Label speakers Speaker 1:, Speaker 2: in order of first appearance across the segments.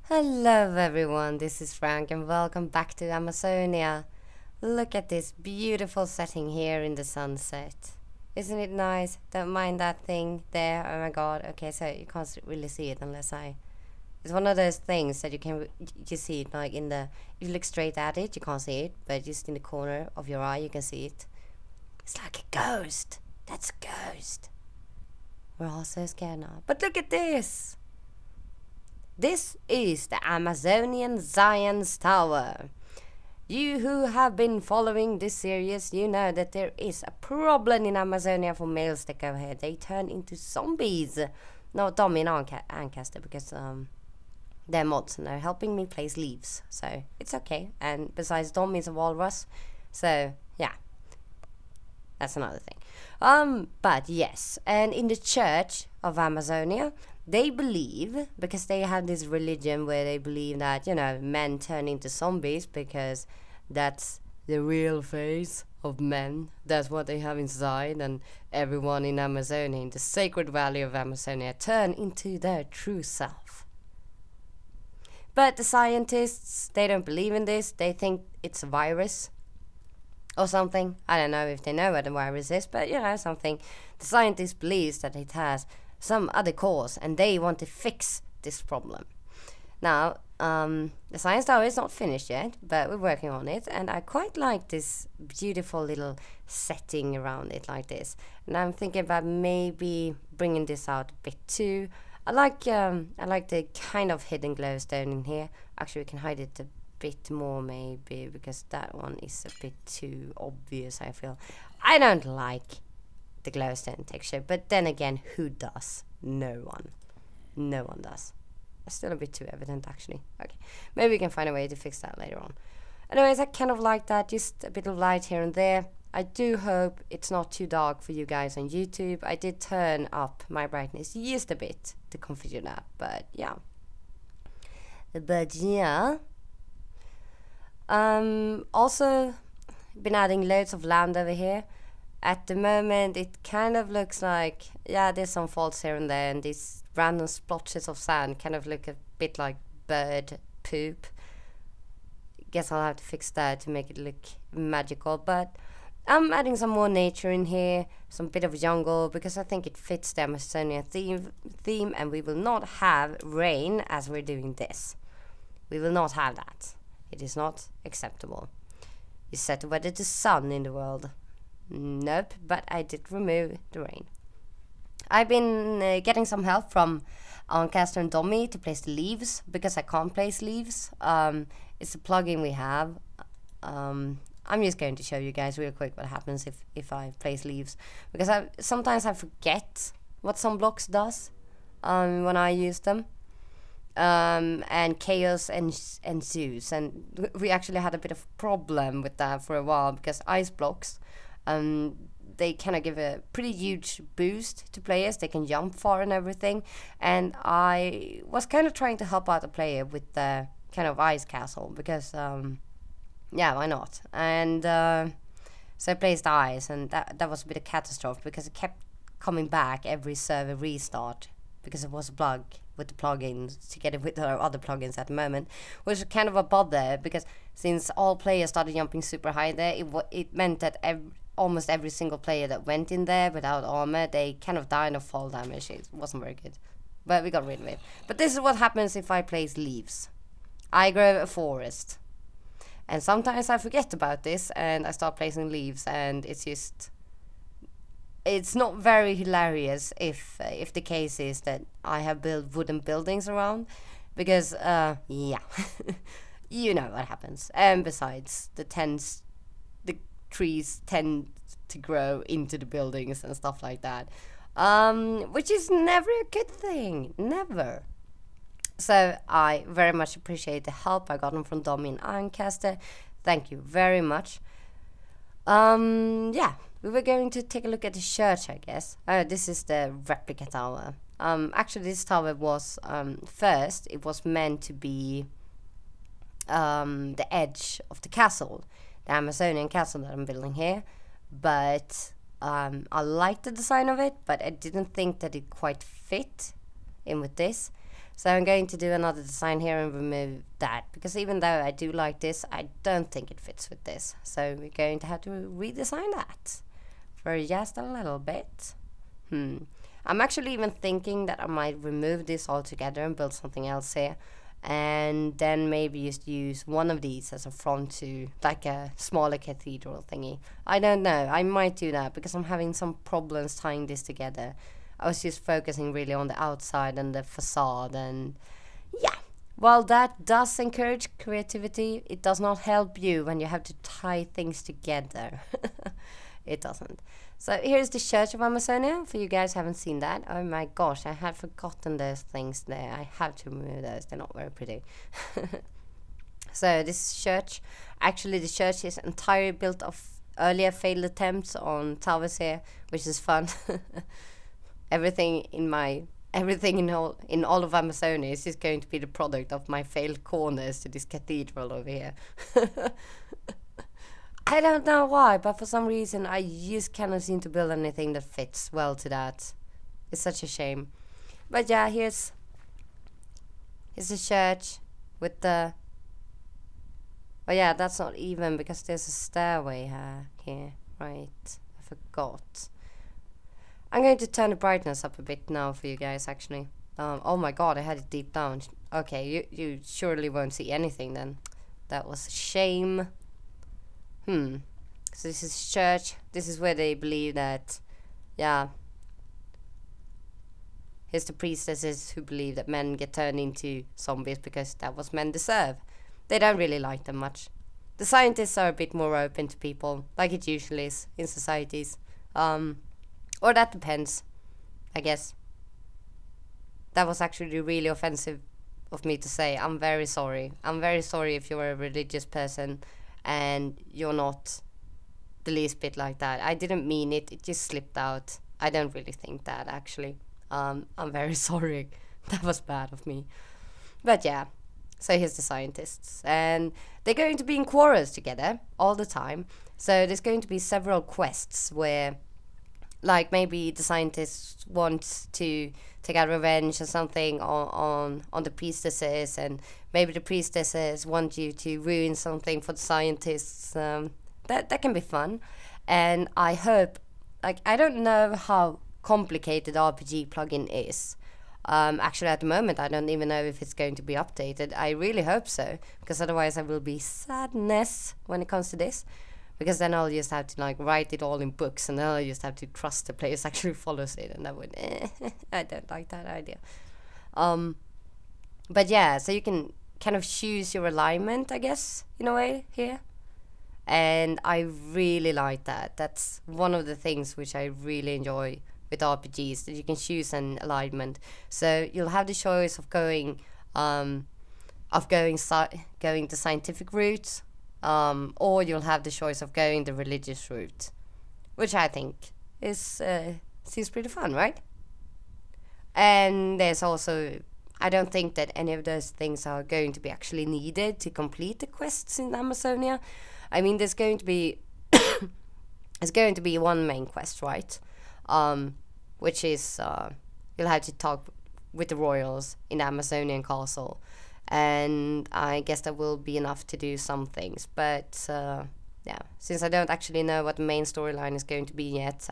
Speaker 1: Hello everyone, this is Frank and welcome back to Amazonia. Look at this beautiful setting here in the sunset. Isn't it nice? Don't mind that thing there. Oh my god. Okay, so you can't really see it unless I... It's one of those things that you see it like in the... If you look straight at it, you can't see it, but just in the corner of your eye you can see it. It's like a ghost. That's a ghost. We're all so scared now. But look at this! This is the Amazonian Science Tower. You who have been following this series, you know that there is a problem in Amazonia for males that go here. They turn into zombies. No, Tommy and Ancaster, because they're mods and they're helping me place leaves. So it's okay. And besides, Dom is a walrus. So yeah, that's another thing. But yes, and in the Church of Amazonia, they believe, because they have this religion where they believe that, you know, men turn into zombies because that's the real face of men. That's what they have inside, and everyone in Amazonia, in the sacred valley of Amazonia, turn into their true self. But the scientists, they don't believe in this. They think it's a virus or something. I don't know if they know what a virus is, but you know, something. The scientist believes that it has some other cause, and they want to fix this problem. Now, the science tower is not finished yet, but we're working on it, and I quite like this beautiful little setting around it like this. And I'm thinking about maybe bringing this out a bit too. I like the kind of hidden glowstone in here. Actually, we can hide it a bit more maybe, because that one is a bit too obvious, I feel. I don't like the glowstone texture, but then again, who does? No one does. It's still a bit too evident actually. Okay, maybe we can find a way to fix that later on. Anyways, I kind of like that, just a bit of light here and there. I do hope it's not too dark for you guys on YouTube. I did turn up my brightness just a bit to configure that, but yeah. Also been adding loads of land over here. At the moment, it kind of looks like, yeah, there's some faults here and there, and these random splotches of sand kind of look a bit like bird poop. Guess I'll have to fix that to make it look magical, but I'm adding some more nature in here, some bit of jungle, because I think it fits the Amazonian theme, and we will not have rain as we're doing this. We will not have that. It is not acceptable. You set the weather to sun in the world. Nope, but I did remove the rain. I've been getting some help from Ancaster and Dommy to place the leaves, because I can't place leaves. It's a plugin we have. I'm just going to show you guys real quick what happens if I place leaves, because sometimes I forget what some blocks does when I use them. And chaos ensues, and we actually had a bit of problem with that for a while, because ice blocks, they kind of give a pretty huge boost to players. They can jump far and everything, and I was kind of trying to help out the player with the kind of ice castle, because yeah, why not? And so I placed ice, and that was a bit of catastrophe, because it kept coming back every server restart, because it was a bug with the plugins together with our other plugins at the moment, which was kind of a bother, because since all players started jumping super high there, it meant that almost every single player that went in there without armor, they kind of died of fall damage. It wasn't very good, but we got rid of it. But this is what happens if I place leaves. I grow a forest, and sometimes I forget about this and I start placing leaves, and it's not very hilarious if the case is that I have built wooden buildings around, because yeah, you know what happens. And besides, the trees tend to grow into the buildings and stuff like that, which is never a good thing, never. So I very much appreciate the help I got from Dommy and Ancaster. Thank you very much. Yeah, we were going to take a look at the church, I guess. This is the replica tower. Actually, this tower was, first, it was meant to be the edge of the castle, the Amazonian castle that I'm building here. But I liked the design of it, but I didn't think that it quite fit in with this. So I'm going to do another design here and remove that, because even though I do like this, I don't think it fits with this. So we're going to have to redesign that for just a little bit. I'm actually even thinking that I might remove this altogether and build something else here, and then maybe just use one of these as a front to like a smaller cathedral thingy. I don't know, I might do that because I'm having some problems tying this together. I was just focusing really on the outside and the facade, and yeah, while that does encourage creativity, it does not help you when you have to tie things together. It doesn't. So here's the Church of Amazonia, for you guys who haven't seen that. Oh my gosh, I had forgotten those things there. I have to remove those, they're not very pretty. So this church, actually the church is entirely built of earlier failed attempts on towers here, which is fun. Everything in all of Amazonia is just going to be the product of my failed corners to this cathedral over here. I don't know why, but for some reason I just cannot seem to build anything that fits well to that. It's such a shame. But yeah, here's the church with the... Oh yeah, that's not even because there's a stairway here. Right, I forgot. I'm going to turn the brightness up a bit now for you guys, actually. Oh my god, I had it deep down. Okay, you surely won't see anything then. That was a shame. So this is church. This is where they believe that, yeah. Here's the priestesses who believe that men get turned into zombies because that was men deserve. They don't really like them much. The scientists are a bit more open to people, like it usually is in societies. Or that depends, I guess. That was actually really offensive of me to say. I'm very sorry. I'm very sorry if you're a religious person and you're not the least bit like that. I didn't mean it. It just slipped out. I don't really think that, actually. I'm very sorry. That was bad of me. But yeah. So here's the scientists. And they're going to be in quarrels together all the time. So there's going to be several quests where, like, maybe the scientists want to take out revenge or something on the priestesses, and maybe the priestesses want you to ruin something for the scientists. That can be fun. And I hope, like, I don't know how complicated the RPG plugin is. Actually, at the moment, I don't even know if it's going to be updated. I really hope so, because otherwise I will be sadness when it comes to this. Because then I'll just have to like write it all in books, and then I'll just have to trust the players actually follows it, and that would I don't like that idea. But yeah, so you can kind of choose your alignment, I guess, in a way here. And I really like that. That's one of the things which I really enjoy with RPGs, that you can choose an alignment. So you'll have the choice of going the scientific route, or you'll have the choice of going the religious route, which I think is seems pretty fun, right? And there's also, I don't think that any of those things are going to be actually needed to complete the quests in Amazonia. I mean, there's going to be there's going to be one main quest, right? Which is you'll have to talk with the royals in the Amazonian castle. And I guess that will be enough to do some things. But yeah, since I don't actually know what the main storyline is going to be yet,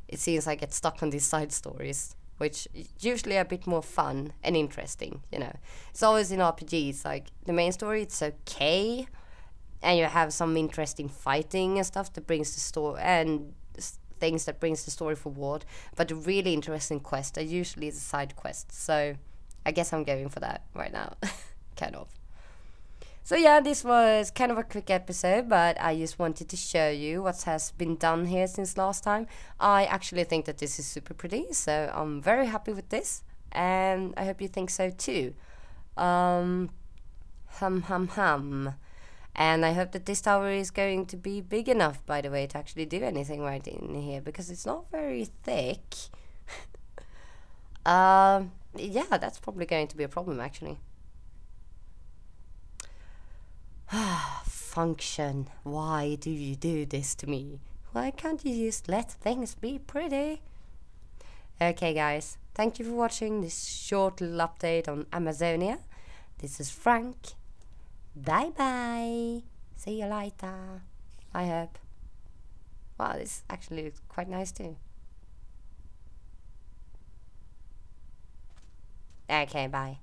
Speaker 1: it seems I get stuck on these side stories, which usually are a bit more fun and interesting, you know. It's always in RPGs, like, the main story, it's okay, and you have some interesting fighting and stuff that brings the story, and things that brings the story forward, but the really interesting quests are usually the side quests, so I guess I'm going for that right now, kind of. So yeah, this was kind of a quick episode, but I just wanted to show you what has been done here since last time. I actually think that this is super pretty, so I'm very happy with this, and I hope you think so too. And I hope that this tower is going to be big enough, by the way, to actually do anything right in here, because it's not very thick. Yeah, that's probably going to be a problem, actually. Function, why do you do this to me? Why can't you just let things be pretty? Okay, guys, thank you for watching this short little update on Amazonia. This is Frank. Bye bye. See you later. I hope. Wow, this actually looks quite nice too. Okay, bye.